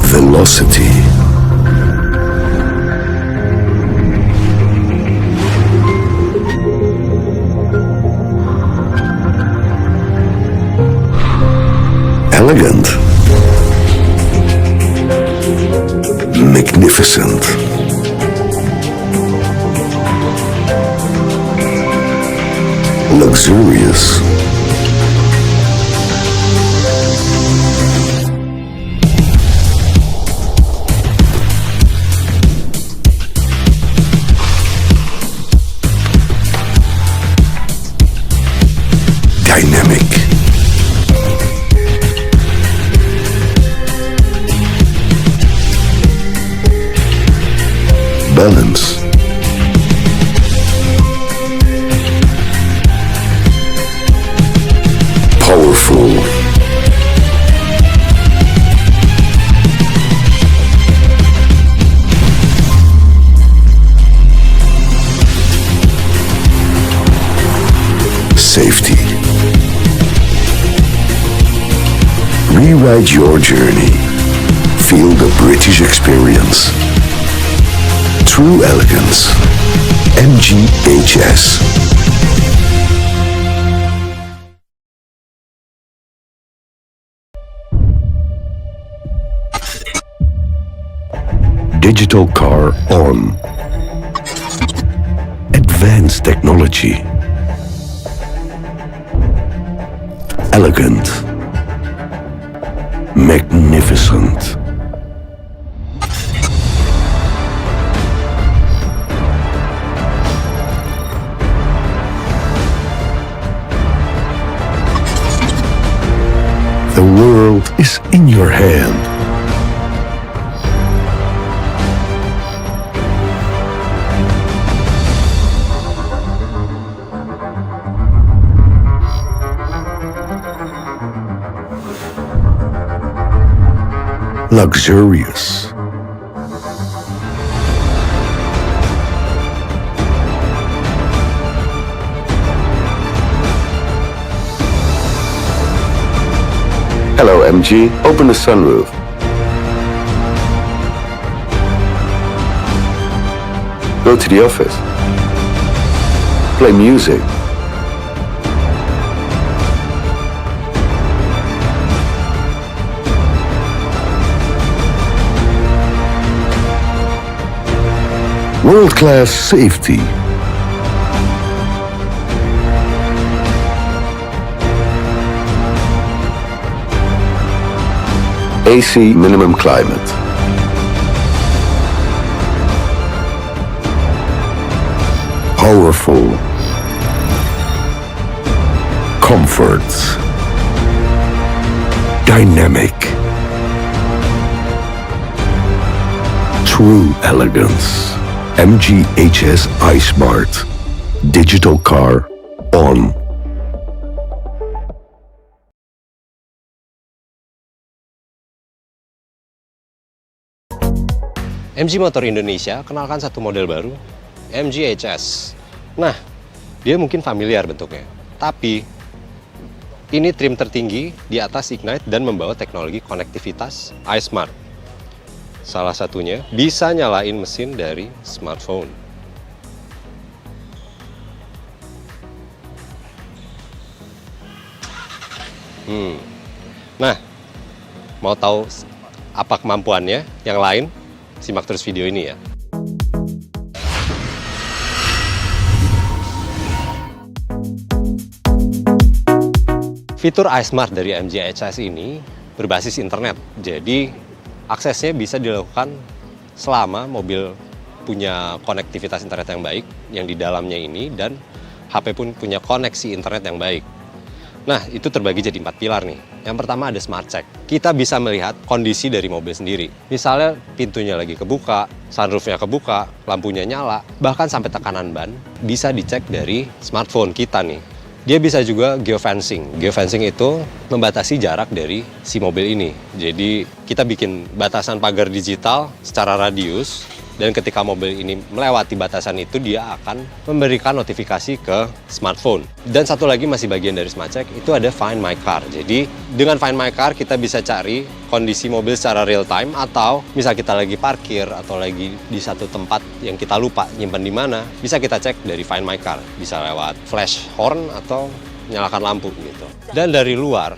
Velocity. Elegant. Magnificent. Luxurious. Dynamic. Balance. Powerful. Safety. Rewrite your journey. Feel the British experience. True elegance. MGHS. Digital car on. Advanced technology. Elegant. Magnificent. The world is in your hand. Luxurious. Hello, MG. Open the sunroof. Go to the office. Play music. World-class safety. AC minimum climate. Powerful. Comfort. Dynamic. True elegance. MGHS iSmart. Digital car on. MG Motor Indonesia kenalkan satu model baru, MGHS. Nah, dia mungkin familiar bentuknya, tapi ini trim tertinggi di atas Ignite dan membawa teknologi konektivitas iSmart. Salah satunya bisa nyalain mesin dari smartphone. Nah, mau tahu apa kemampuannya yang lain? Simak terus video ini ya. Fitur iSmart dari MGHS ini berbasis internet, jadi aksesnya bisa dilakukan selama mobil punya konektivitas internet yang baik yang di dalamnya ini, dan HP pun punya koneksi internet yang baik. Nah, itu terbagi jadi 4 pilar nih. Yang pertama ada Smart Check. Kita bisa melihat kondisi dari mobil sendiri. Misalnya pintunya lagi kebuka, sunroofnya kebuka, lampunya nyala, bahkan sampai tekanan ban bisa dicek dari smartphone kita nih. Dia bisa juga geofencing. Geofencing itu membatasi jarak dari si mobil ini. Jadi kita bikin batasan pagar digital secara radius Dan ketika mobil ini melewati batasan itu, dia akan memberikan notifikasi ke smartphone. Dan satu lagi masih bagian dari Smart Check, itu ada Find My Car. Jadi dengan Find My Car kita bisa cari kondisi mobil secara real time, atau misal kita lagi parkir atau lagi di satu tempat yang kita lupa nyimpan di mana, bisa kita cek dari Find My Car. Bisa lewat flash horn atau nyalakan lampu gitu. Dan dari luar,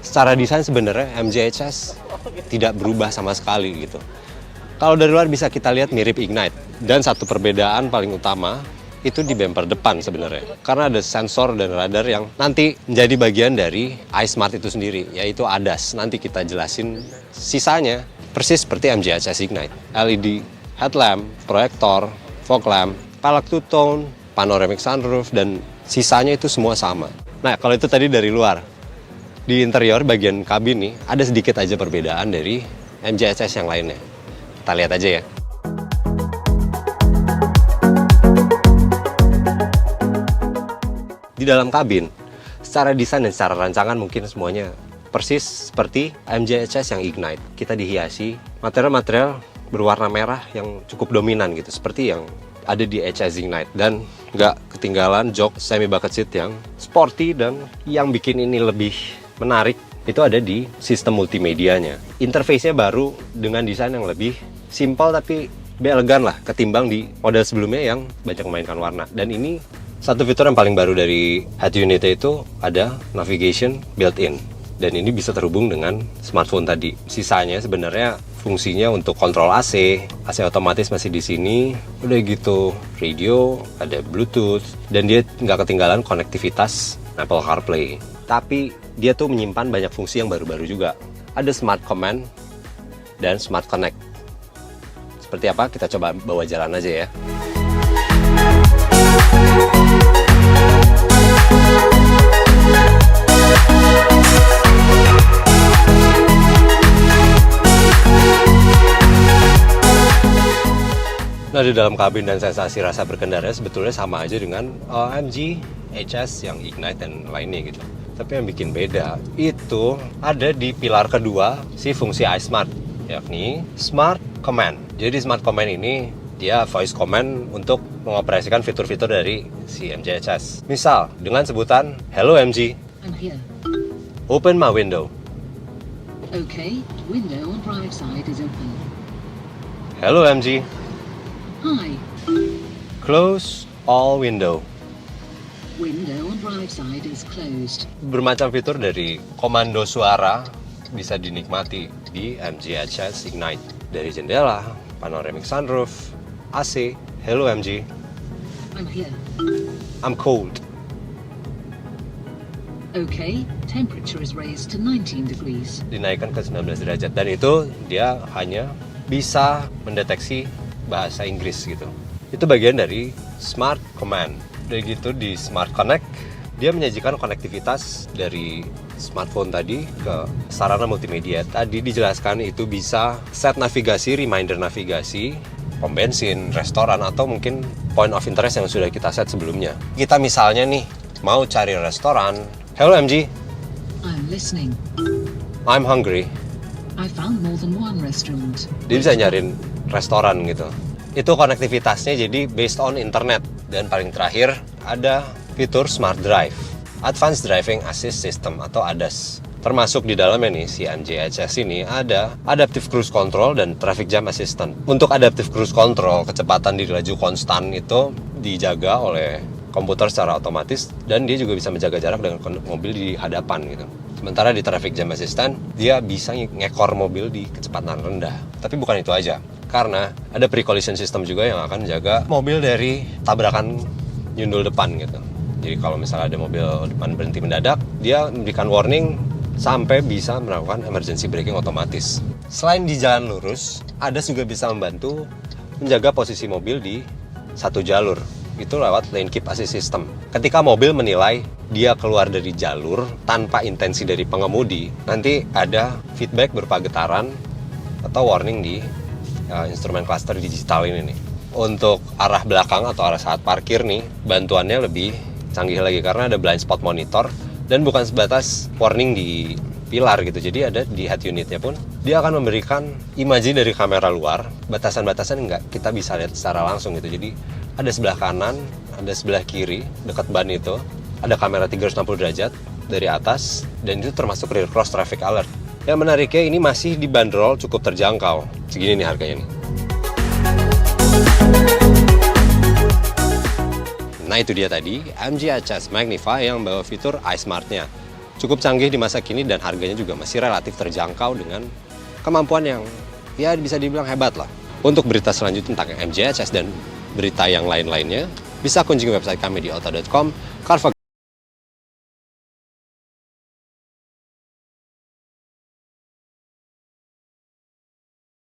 secara desain sebenarnya MGHS tidak berubah sama sekali gitu. Kalau dari luar bisa kita lihat mirip Ignite. Dan satu perbedaan paling utama itu di bumper depan sebenarnya. Karena ada sensor dan radar yang nanti menjadi bagian dari iSmart itu sendiri, yaitu ADAS. Nanti kita jelasin sisanya persis seperti MGHS Ignite. LED headlamp, proyektor, fog lamp, palak two-tone, panoramic sunroof, dan sisanya itu semua sama. Nah, kalau itu tadi dari luar. Di interior bagian kabin nih, ada sedikit aja perbedaan dari MGHS yang lainnya. Kita lihat aja ya. Di dalam kabin, secara desain dan secara rancangan mungkin semuanya persis seperti MGHS yang Ignite. Kita dihiasi material-material berwarna merah yang cukup dominan gitu, seperti yang ada di HS Ignite. Dan nggak ketinggalan jok semi bucket seat yang sporty, dan yang bikin ini lebih menarik itu ada di sistem multimedianya. Interface-nya baru dengan desain yang lebih simpel tapi lebih elegan lah ketimbang di model sebelumnya yang banyak memainkan warna. Dan ini satu fitur yang paling baru dari head unit itu ada navigation built-in. Dan ini bisa terhubung dengan smartphone tadi. Sisanya sebenarnya fungsinya untuk kontrol AC otomatis masih di sini. Udah gitu radio, ada Bluetooth, dan dia nggak ketinggalan konektivitas Apple CarPlay. Tapi dia tuh menyimpan banyak fungsi yang baru-baru juga. Ada Smart Command dan Smart Connect. Seperti apa? Kita coba bawa jalan aja ya. Nah, di dalam kabin dan sensasi rasa berkendara sebetulnya sama aja dengan MG HS yang Ignite dan lainnya gitu. Tapi yang bikin beda itu ada di pilar kedua si fungsi iSmart, yakni Smart Command. Jadi Smart Command ini dia voice command untuk mengoperasikan fitur-fitur dari si MGHS. Misal dengan sebutan Hello MG, I'm here. open my window. Okay, window on drive side is open. Hello MG, Hi, close all window. window on drive side is closed. Bermacam fitur dari komando suara bisa dinikmati di MGHS Ignite. Dari jendela, panoramic sunroof, AC, Hello MG, I'm here. I'm cold. Okay, temperature is raised to 19 degrees. Dinaikkan ke 19 derajat. Dan itu dia hanya bisa mendeteksi bahasa Inggris gitu. Itu bagian dari Smart Command. Udah gitu di Smart Connect, dia menyajikan konektivitas dari smartphone tadi ke sarana multimedia. Tadi dijelaskan itu bisa set navigasi, reminder navigasi, pom bensin, restoran, atau mungkin point of interest yang sudah kita set sebelumnya. Kita misalnya nih, mau cari restoran. Hello MG, I'm listening. I'm hungry. I found more than one restaurant. Dia bisa nyariin restoran gitu. Itu konektivitasnya jadi based on internet. Dan paling terakhir ada fitur Smart Drive, Advanced Driving Assist System atau ADAS. Termasuk di dalamnya nih si MGHS ini ada Adaptive Cruise Control dan Traffic Jam Assistant. Untuk Adaptive Cruise Control, kecepatan di laju konstan itu dijaga oleh komputer secara otomatis, dan dia juga bisa menjaga jarak dengan mobil di hadapan gitu. Sementara di Traffic Jam Assistant, dia bisa ngekor mobil di kecepatan rendah. Tapi bukan itu aja, karena ada pre-collision system juga yang akan menjaga mobil dari tabrakan nyundul depan gitu. Jadi kalau misalnya ada mobil depan berhenti mendadak, dia memberikan warning sampai bisa melakukan emergency braking otomatis. Selain di jalan lurus, ADAS juga bisa membantu menjaga posisi mobil di satu jalur. Itu lewat lane keep assist system. Ketika mobil menilai dia keluar dari jalur tanpa intensi dari pengemudi, nanti ada feedback berupa getaran atau warning di instrumen cluster digital ini nih. Untuk arah belakang atau arah saat parkir nih, bantuannya lebih canggih lagi karena ada blind spot monitor, dan bukan sebatas warning di pilar gitu. Jadi ada di head unitnya pun dia akan memberikan imaji dari kamera luar. Batasan-batasan nggak kita bisa lihat secara langsung gitu. Jadi ada sebelah kanan, ada sebelah kiri dekat ban itu ada kamera 360 derajat dari atas, dan itu termasuk rear cross traffic alert. Yang menariknya ini masih dibanderol cukup terjangkau. Segini nih harganya nih. Nah itu dia tadi MG HS Magnify yang bawa fitur iSmart-nya. Cukup canggih di masa kini dan harganya juga masih relatif terjangkau dengan kemampuan yang ya bisa dibilang hebat lah. Untuk berita selanjutnya tentang MG HS dan berita yang lain-lainnya, bisa kunjungi website kami di auto.com